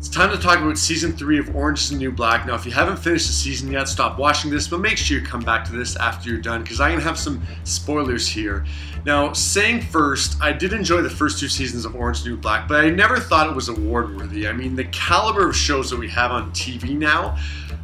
It's time to talk about Season 3 of Orange is the New Black. Now, if you haven't finished the season yet, stop watching this, but make sure you come back to this after you're done, because I'm going to have some spoilers here. Now, saying first, I did enjoy the first 2 seasons of Orange is the New Black, but I never thought it was award-worthy. I mean, the caliber of shows that we have on TV now,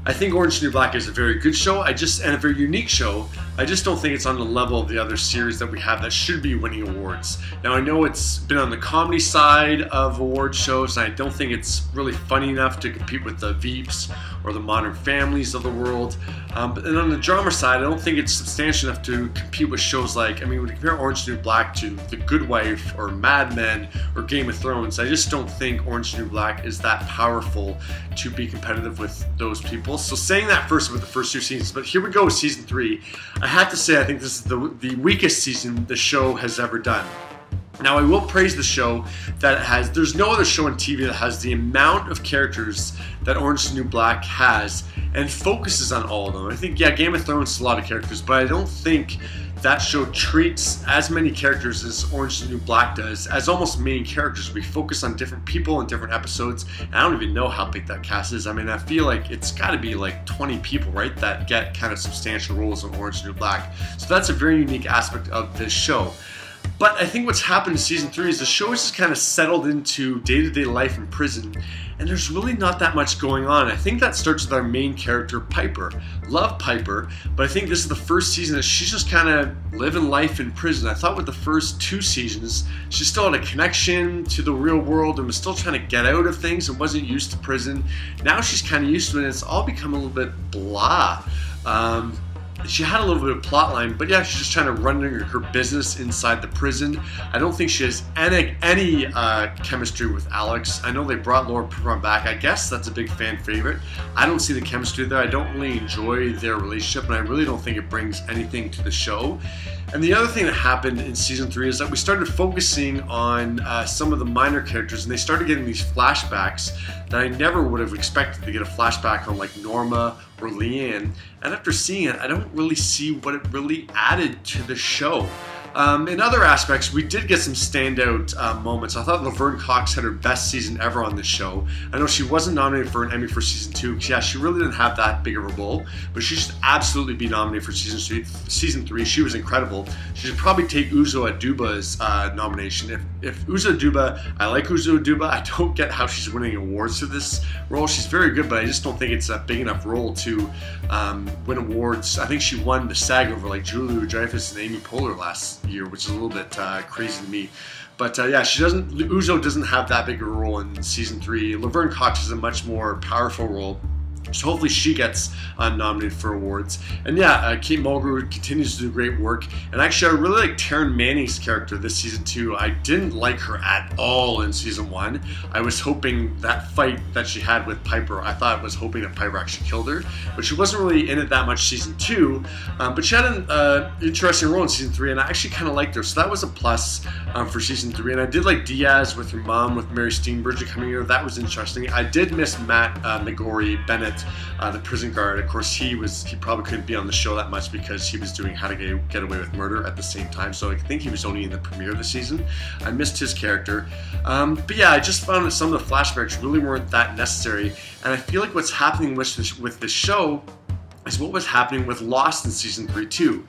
I think Orange is the New Black is a very good show, and a very unique show. I just don't think it's on the level of the other series that we have that should be winning awards. Now, I know it's been on the comedy side of award shows, and I don't think it's really funny enough to compete with the Veeps or the Modern Families of the world. But then on the drama side, I don't think it's substantial enough to compete with shows like, I mean, when you compare Orange is the New Black to The Good Wife or Mad Men or Game of Thrones, I just don't think Orange is the New Black is that powerful to be competitive with those people. So saying that first about the first 2 seasons, but here we go with Season 3. I have to say I think this is the weakest season the show has ever done. Now, I will praise the show that it has. There's no other show on TV that has the amount of characters that Orange is the New Black has and focuses on all of them. I think, yeah, Game of Thrones is a lot of characters, but I don't think that show treats as many characters as Orange is the New Black does as almost main characters. We focus on different people in different episodes, and I don't even know how big that cast is. I mean, I feel like it's got to be like 20 people, right, that get kind of substantial roles in Orange is the New Black. So that's a very unique aspect of this show. But I think what's happened in Season 3 is the show has just kind of settled into day-to-day life in prison, and there's really not that much going on. I think that starts with our main character, Piper. Love Piper, but I think this is the first season that she's just kind of living life in prison. I thought with the first 2 seasons, she still had a connection to the real world and was still trying to get out of things and wasn't used to prison. Now she's kind of used to it, and it's all become a little bit blah. She had a little bit of plot line, but yeah, she's just trying to run her business inside the prison. I don't think she has any chemistry with Alex. I know they brought Laura Perron back. I guess that's a big fan favorite. I don't see the chemistry there. I don't really enjoy their relationship, and I really don't think it brings anything to the show. And the other thing that happened in Season 3 is that we started focusing on some of the minor characters, and they started getting these flashbacks that I never would have expected to get a flashback on, like Norma or Leanne. And after seeing it, I don't really see what it really added to the show. In other aspects, we did get some standout moments. I thought Laverne Cox had her best season ever on this show. I know she wasn't nominated for an Emmy for Season 2, because yeah, she really didn't have that big of a role, but she should absolutely be nominated for Season 3. She was incredible. She should probably take Uzo Aduba's nomination. If Uzo Aduba, I like Uzo Aduba, I don't get how she's winning awards for this role. She's very good, but I just don't think it's a big enough role to win awards. I think she won the SAG over like Julia Louis-Dreyfus and Amy Poehler last year, which is a little bit crazy to me. But yeah, Uzo doesn't have that big a role in Season 3. Laverne Cox has a much more powerful role. So hopefully she gets nominated for awards. And yeah, Kate Mulgrew continues to do great work. And actually, I really like Taryn Manning's character this Season 2. I didn't like her at all in Season 1. I was hoping that fight that she had with Piper, I was hoping that Piper actually killed her. But she wasn't really in it that much Season 2. But she had an interesting role in Season 3, and I actually kind of liked her. So that was a plus for Season 3. And I did like Diaz with her mom, with Mary Steenburgen coming here. That was interesting. I did miss Matt McGorry Bennett, the prison guard. Of course, he probably couldn't be on the show that much because he was doing How to Get Away with Murder at the same time, so I think he was only in the premiere of the season. I missed his character. But yeah, I just found that some of the flashbacks really weren't that necessary, and I feel like what's happening with this show is what was happening with Lost in Season 3 too.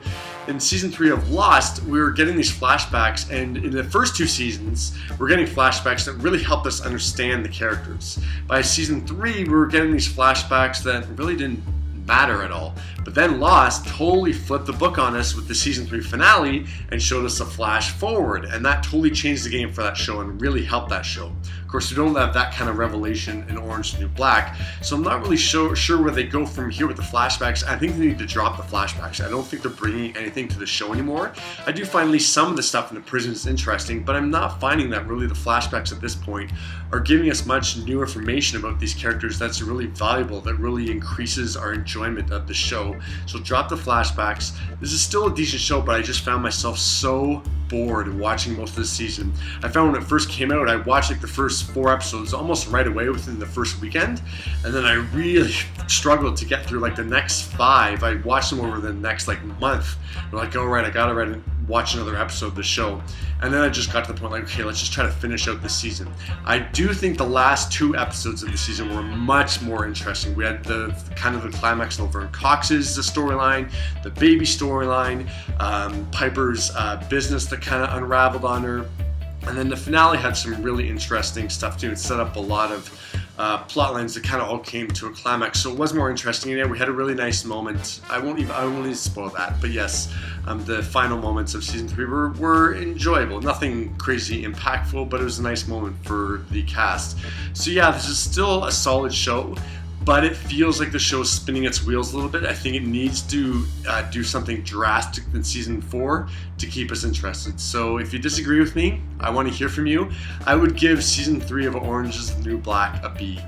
In Season 3 of Lost, we were getting these flashbacks, and in the first 2 seasons, we're getting flashbacks that really helped us understand the characters. By Season 3, we were getting these flashbacks that really didn't matter at all. But then Lost totally flipped the book on us with the Season 3 finale and showed us a flash forward, and that totally changed the game for that show and really helped that show. Of course, we don't have that kind of revelation in Orange is the New Black, so I'm not really sure where they go from here with the flashbacks. I think they need to drop the flashbacks. I don't think they're bringing anything to the show anymore. I do find at least some of the stuff in the prison is interesting, but I'm not finding that really the flashbacks at this point are giving us much new information about these characters that's really valuable, that really increases our enjoyment of the show. So drop the flashbacks. This is still a decent show, but I just found myself so bored watching most of the season. I found when it first came out, I watched like the first 4 episodes almost right away within the first weekend, and then I really struggled to get through like the next 5. I watched them over the next like month. I'm like, all right, I gotta watch another episode of the show. And then I just got to the point like, okay, let's just try to finish out this season. I do think the last 2 episodes of the season were much more interesting. We had the kind of the climax of Laverne Cox's storyline, the baby storyline, Piper's business that kind of unraveled on her. And then the finale had some really interesting stuff too. It set up a lot of plot lines that kind of all came to a climax, so it was more interesting. We had a really nice moment. I won't even spoil that, but yes, the final moments of season 3 were enjoyable. Nothing crazy impactful, but it was a nice moment for the cast. So yeah, this is still a solid show, but it feels like the show's spinning its wheels a little bit. I think it needs to do something drastic in season 4 to keep us interested. So if you disagree with me, I want to hear from you. I would give season 3 of Orange is the New Black a B.